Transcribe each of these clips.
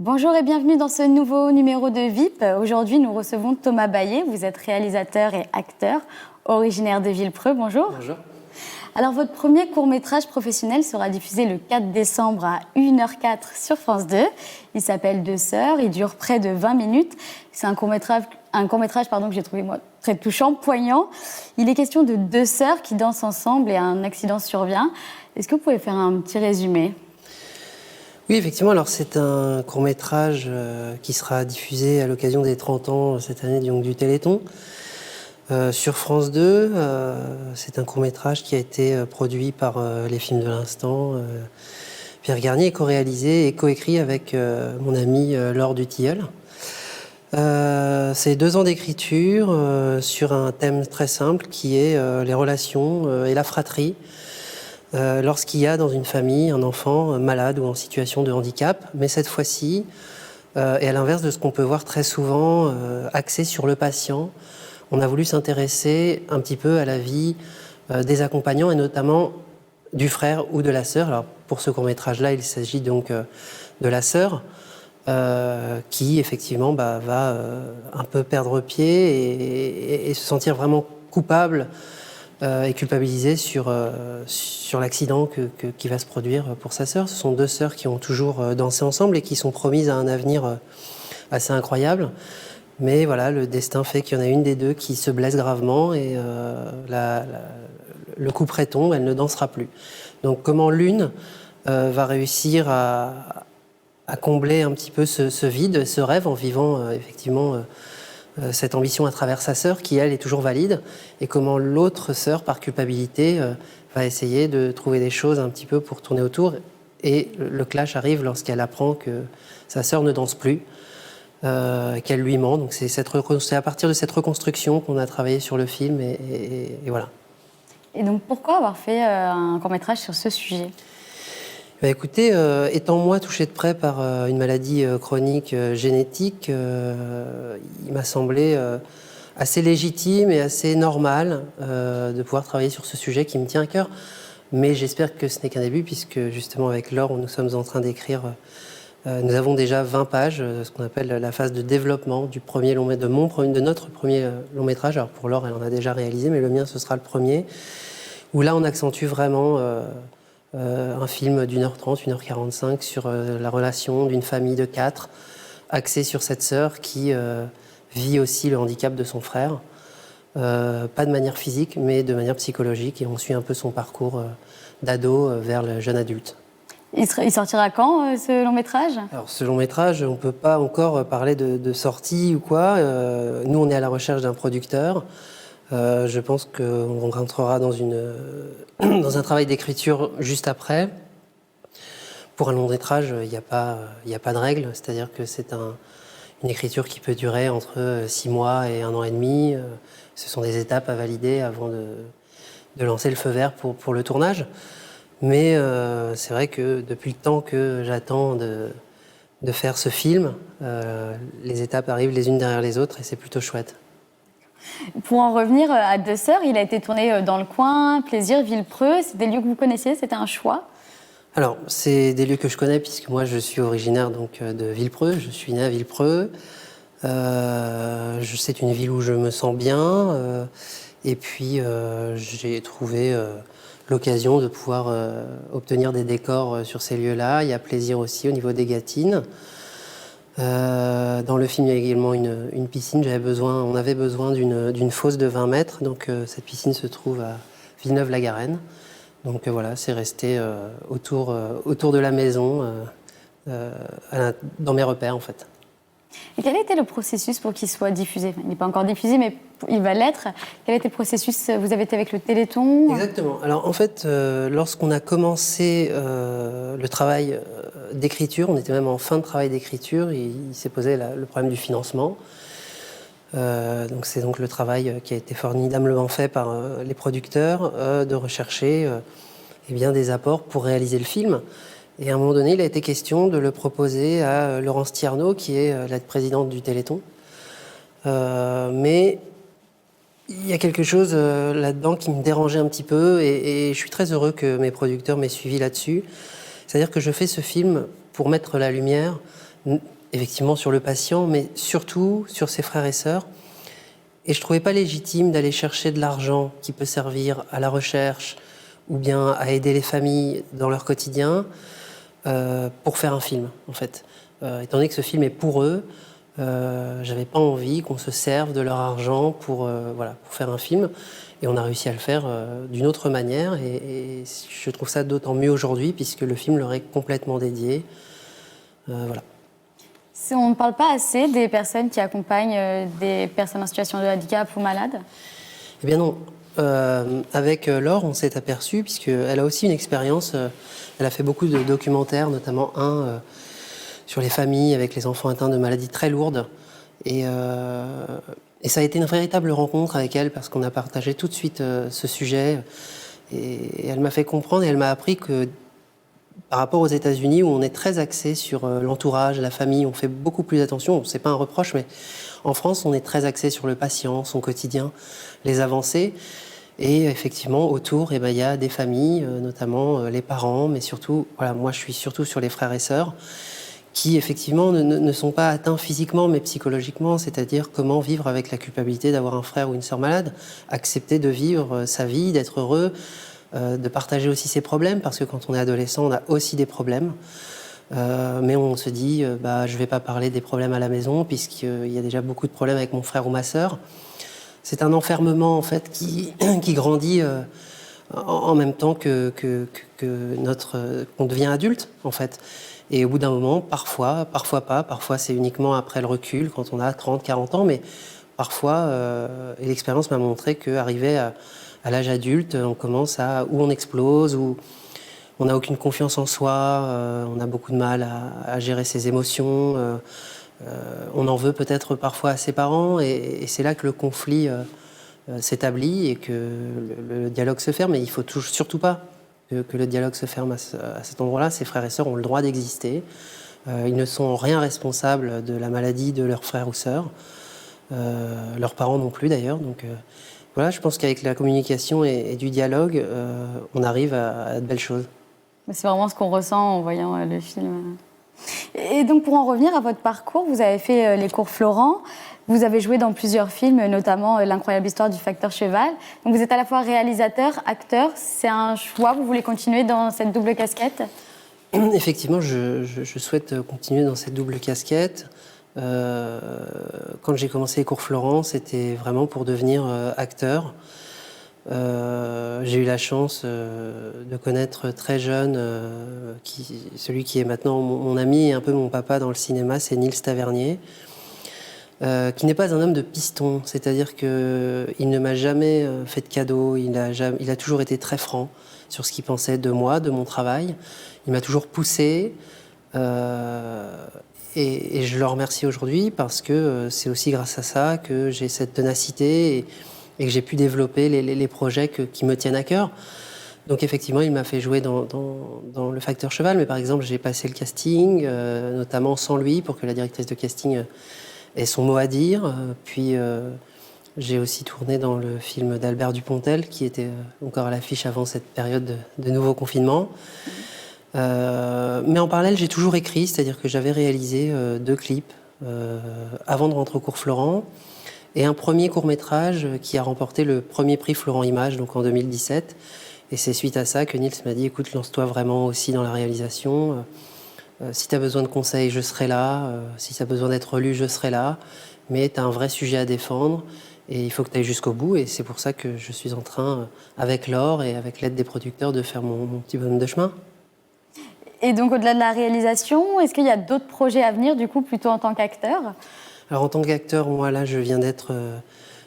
Bonjour et bienvenue dans ce nouveau numéro de VIP. Aujourd'hui, nous recevons Thomas Baillet. Vous êtes réalisateur et acteur, originaire de Villepreux. Bonjour. Bonjour. Alors, votre premier court-métrage professionnel sera diffusé le 4 décembre à 1h04 sur France 2. Il s'appelle Deux sœurs, il dure près de 20 minutes. C'est un court-métrage que j'ai trouvé moi, très touchant, poignant. Il est question de deux sœurs qui dansent ensemble et un accident survient. Est-ce que vous pouvez faire un petit résumé ? Oui, effectivement, alors c'est un court-métrage qui sera diffusé à l'occasion des 30 ans cette année du Téléthon sur France 2. C'est un court-métrage qui a été produit par Les Films de l'Instant, Pierre Garnier, et co-réalisé et coécrit avec mon amie Laure Dutilleul. C'est 2 ans d'écriture sur un thème très simple qui est les relations et la fratrie. Lorsqu'il y a dans une famille un enfant malade ou en situation de handicap, mais cette fois-ci, et à l'inverse de ce qu'on peut voir très souvent, axé sur le patient, on a voulu s'intéresser un petit peu à la vie des accompagnants et notamment du frère ou de la sœur. Alors pour ce court-métrage-là, il s'agit donc de la sœur qui effectivement va un peu perdre pied et se sentir vraiment coupable et culpabilisée sur l'accident qui va se produire pour sa sœur. Ce sont 2 sœurs qui ont toujours dansé ensemble et qui sont promises à un avenir assez incroyable. Mais voilà, le destin fait qu'il y en a une des 2 qui se blesse gravement et le coup près tombe, elle ne dansera plus. Donc comment l'une va réussir à combler un petit peu ce vide, ce rêve en vivant effectivement cette ambition à travers sa sœur qui, elle, est toujours valide, et comment l'autre sœur, par culpabilité, va essayer de trouver des choses un petit peu pour tourner autour. Et le clash arrive lorsqu'elle apprend que sa sœur ne danse plus, qu'elle lui ment. Donc c'est à partir de cette reconstruction qu'on a travaillé sur le film, et voilà. Et donc, pourquoi avoir fait un court-métrage sur ce sujet ? Écoutez, étant moi touché de près par une maladie chronique génétique, il m'a semblé assez légitime et assez normal de pouvoir travailler sur ce sujet qui me tient à cœur. Mais j'espère que ce n'est qu'un début, puisque justement avec Laure, nous sommes en train d'écrire, nous avons déjà 20 pages, ce qu'on appelle la phase de développement du premier de notre premier long métrage. Alors pour Laure, elle en a déjà réalisé, mais le mien, ce sera le premier, où là, on accentue vraiment un film d'1h30, 1h45 sur la relation d'une famille de 4, axée sur cette sœur qui vit aussi le handicap de son frère, pas de manière physique, mais de manière psychologique, et on suit un peu son parcours d'ado vers le jeune adulte. Il sortira quand, ce long-métrage ? Alors, ce long-métrage, on ne peut pas encore parler de sortie ou quoi. Nous, on est à la recherche d'un producteur. Je pense qu'on rentrera dans un travail d'écriture juste après. Pour un long métrage, il n'y a pas de règle, c'est-à-dire que c'est une écriture qui peut durer entre 6 mois et 1 an et demi. Ce sont des étapes à valider avant de lancer le feu vert pour le tournage. Mais c'est vrai que depuis le temps que j'attends de faire ce film, les étapes arrivent les unes derrière les autres et c'est plutôt chouette. Pour en revenir à Deux sœurs, il a été tourné dans le coin, Plaisir, Villepreux. C'est des lieux que vous connaissiez, c'était un choix ? Alors, c'est des lieux que je connais puisque moi je suis originaire donc, de Villepreux, je suis né à Villepreux. C'est une ville où je me sens bien et puis j'ai trouvé l'occasion de pouvoir obtenir des décors sur ces lieux-là. Il y a Plaisir aussi au niveau des Gâtines. Dans le film, il y a également une piscine. On avait besoin d'une fosse de 20 mètres. Donc, cette piscine se trouve à Villeneuve-la-Garenne. Donc, voilà, c'est resté autour de la maison, dans mes repères, en fait. Et quel a été le processus pour qu'il soit diffusé ? Il n'est pas encore diffusé, mais il va l'être. Quel a été le processus ? Vous avez été avec le Téléthon ? Exactement. Alors, en fait, lorsqu'on a commencé le travail d'écriture, on était même en fin de travail d'écriture, il s'est posé le problème du financement. Donc c'est donc le travail qui a été formidablement fait par les producteurs de rechercher des apports pour réaliser le film. Et à un moment donné, il a été question de le proposer à Laurence Tiernaud, qui est la présidente du Téléthon. Mais il y a quelque chose là-dedans qui me dérangeait un petit peu, et je suis très heureux que mes producteurs m'aient suivi là-dessus. C'est-à-dire que je fais ce film pour mettre la lumière effectivement sur le patient, mais surtout sur ses frères et sœurs. Et je ne trouvais pas légitime d'aller chercher de l'argent qui peut servir à la recherche ou bien à aider les familles dans leur quotidien pour faire un film, en fait. Étant donné que ce film est pour eux, j'avais pas envie qu'on se serve de leur argent pour faire un film. Et on a réussi à le faire d'une autre manière. Et je trouve ça d'autant mieux aujourd'hui puisque le film leur est complètement dédié. Voilà. On ne parle pas assez des personnes qui accompagnent des personnes en situation de handicap ou malades? Eh bien non. Avec Laure, on s'est aperçu, puisqu'elle a aussi une expérience, elle a fait beaucoup de documentaires, notamment un sur les familles avec les enfants atteints de maladies très lourdes. Et ça a été une véritable rencontre avec elle, parce qu'on a partagé tout de suite ce sujet. Et elle m'a fait comprendre et elle m'a appris que par rapport aux États-Unis, où on est très axé sur l'entourage, la famille, on fait beaucoup plus attention, c'est pas un reproche, mais en France, on est très axé sur le patient, son quotidien, les avancées. Et effectivement, autour, il y a des familles, notamment les parents, mais surtout, moi je suis surtout sur les frères et sœurs, qui effectivement ne sont pas atteints physiquement, mais psychologiquement, c'est-à-dire comment vivre avec la culpabilité d'avoir un frère ou une sœur malade, accepter de vivre sa vie, d'être heureux, de partager aussi ses problèmes, parce que quand on est adolescent, on a aussi des problèmes. Mais on se dit, je ne vais pas parler des problèmes à la maison, puisqu'il y a déjà beaucoup de problèmes avec mon frère ou ma sœur. C'est un enfermement, en fait, qui grandit en même temps qu'on devient adulte, en fait. Et au bout d'un moment, parfois pas, parfois c'est uniquement après le recul, quand on a 30, 40 ans, mais parfois, et l'expérience m'a montré qu'arrivé à l'âge adulte, on commence où on explose, où on n'a aucune confiance en soi, on a beaucoup de mal à gérer ses émotions, on en veut peut-être parfois à ses parents, et c'est là que le conflit s'établit et que le dialogue se ferme. Et il ne faut surtout pas que le dialogue se ferme à cet endroit-là. Ces frères et sœurs ont le droit d'exister. Ils ne sont en rien responsables de la maladie de leurs frères ou sœurs, leurs parents non plus d'ailleurs. Donc voilà, je pense qu'avec la communication et du dialogue, on arrive à de belles choses. C'est vraiment ce qu'on ressent en voyant le film. Et donc, pour en revenir à votre parcours, vous avez fait les cours Florent, vous avez joué dans plusieurs films, notamment L'incroyable histoire du facteur Cheval. Donc, vous êtes à la fois réalisateur, acteur. C'est un choix, vous voulez continuer dans cette double casquette? Effectivement, je souhaite continuer dans cette double casquette. Quand j'ai commencé les cours Florent, c'était vraiment pour devenir acteur. J'ai eu la chance de connaître très jeune celui qui est maintenant mon ami et un peu mon papa dans le cinéma, c'est Nils Tavernier, qui n'est pas un homme de piston, c'est-à-dire qu'il ne m'a jamais fait de cadeaux, il a toujours été très franc sur ce qu'il pensait de moi, de mon travail. Il m'a toujours poussé et je le remercie aujourd'hui parce que c'est aussi grâce à ça que j'ai cette ténacité et que j'ai pu développer les projets qui me tiennent à cœur. Donc effectivement, il m'a fait jouer dans Le Facteur Cheval, mais par exemple, j'ai passé le casting, notamment sans lui, pour que la directrice de casting ait son mot à dire. Puis j'ai aussi tourné dans le film d'Albert Dupontel, qui était encore à l'affiche avant cette période de nouveau confinement. Mais en parallèle, j'ai toujours écrit, c'est-à-dire que j'avais réalisé 2 clips avant de rentrer au cours Florent, et un premier court-métrage qui a remporté le premier prix Florent Images, donc en 2017. Et c'est suite à ça que Nils m'a dit, écoute, lance-toi vraiment aussi dans la réalisation. Si tu as besoin de conseils, je serai là. Si tu as besoin d'être lu, je serai là. Mais tu as un vrai sujet à défendre et il faut que tu ailles jusqu'au bout. Et c'est pour ça que je suis en train, avec Laure et avec l'aide des producteurs, de faire mon petit bonhomme de chemin. Et donc, au-delà de la réalisation, est-ce qu'il y a d'autres projets à venir, du coup, plutôt en tant qu'acteur? Alors, en tant qu'acteur, moi, là, je viens d'être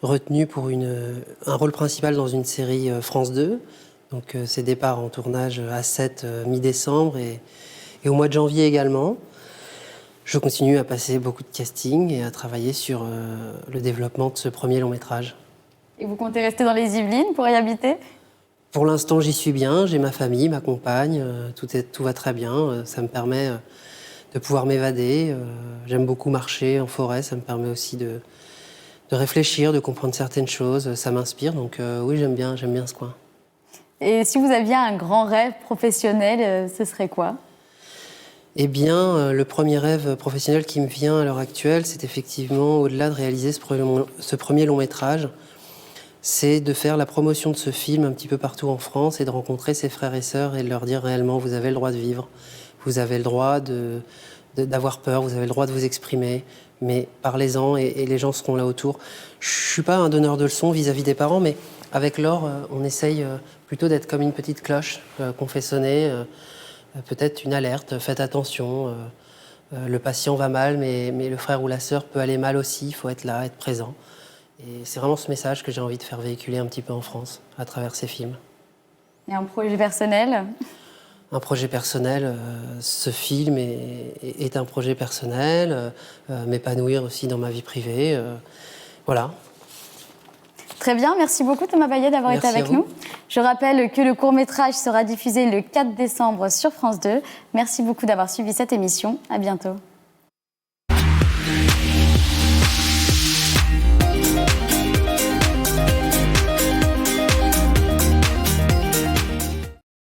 retenu pour un rôle principal dans une série France 2. Donc, c'est départ en tournage à 7 mi-décembre et au mois de janvier également. Je continue à passer beaucoup de casting et à travailler sur le développement de ce premier long-métrage. Et vous comptez rester dans les Yvelines pour y habiter? Pour l'instant, j'y suis bien. J'ai ma famille, ma compagne. Tout va très bien. Ça me permet de pouvoir m'évader. J'aime beaucoup marcher en forêt. Ça me permet aussi de réfléchir, de comprendre certaines choses. Ça m'inspire. Donc oui, j'aime bien ce coin. Et si vous aviez un grand rêve professionnel, ce serait quoi? Eh bien, le premier rêve professionnel qui me vient à l'heure actuelle, c'est effectivement, au-delà de réaliser ce premier long métrage, c'est de faire la promotion de ce film un petit peu partout en France et de rencontrer ses frères et sœurs et de leur dire réellement, vous avez le droit de vivre, vous avez le droit d'avoir peur, vous avez le droit de vous exprimer, mais parlez-en et les gens seront là autour. Je ne suis pas un donneur de leçons vis-à-vis des parents, mais avec Laure, on essaye plutôt d'être comme une petite cloche qu'on fait sonner, peut-être une alerte, faites attention, le patient va mal, mais le frère ou la sœur peut aller mal aussi, il faut être là, être présent. Et c'est vraiment ce message que j'ai envie de faire véhiculer un petit peu en France, à travers ces films. Et un projet personnel? Un projet personnel, ce film est un projet personnel, m'épanouir aussi dans ma vie privée, voilà. Très bien, merci beaucoup Thomas Baillet d'avoir été avec nous. Je rappelle que le court-métrage sera diffusé le 4 décembre sur France 2. Merci beaucoup d'avoir suivi cette émission. À bientôt.